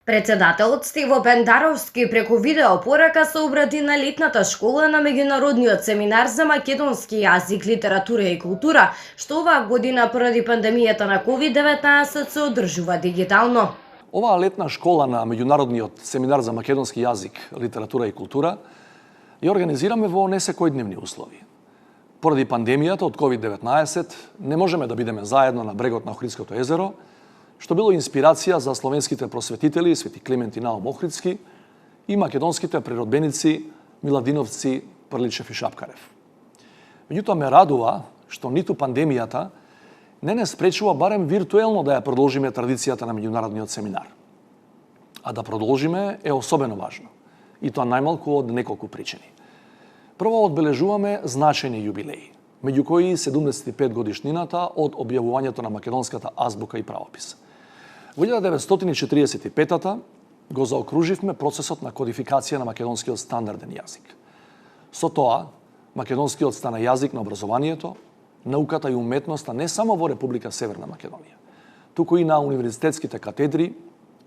Председателот Стево Пендаровски преку видео порака се обрати на летната школа на меѓународниот семинар за македонски јазик, литература и култура, што оваа година поради пандемијата на COVID-19 се одржува дигитално. Оваа летна школа на меѓународниот семинар за македонски јазик, литература и култура ја организираме во несекојдневни услови. Поради пандемијата од COVID-19 не можеме да бидеме заедно на брегот на Охридското езеро, што било инспирација за словенските просветители Свети Климент и Наум Охридски и македонските природбеници Миладиновци, Прличев и Шапкарев. Меѓутоа ме радува што ниту пандемијата не спречува барем виртуелно да ја продолжиме традицијата на меѓународниот семинар. А да продолжиме е особено важно, и тоа најмалку од неколку причини. Прво, одбележуваме значајни јубилеи, меѓу кои 75 годишнината од објавувањето на македонската азбука и правопис. Во 1945-та го заокруживме процесот на кодификација на македонскиот стандарден јазик. Со тоа, македонскиот стана јазик на образованието, науката и уметноста не само во Република Северна Македонија, туку и на универзитетските катедри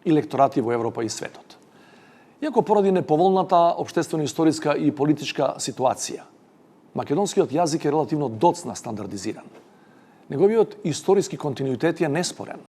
и лекторати во Европа и светот. Иако поради неповолната општествено-историска и политичка ситуација, македонскиот јазик е релативно доцна стандардизиран. Неговиот историски континуитет е неспорен.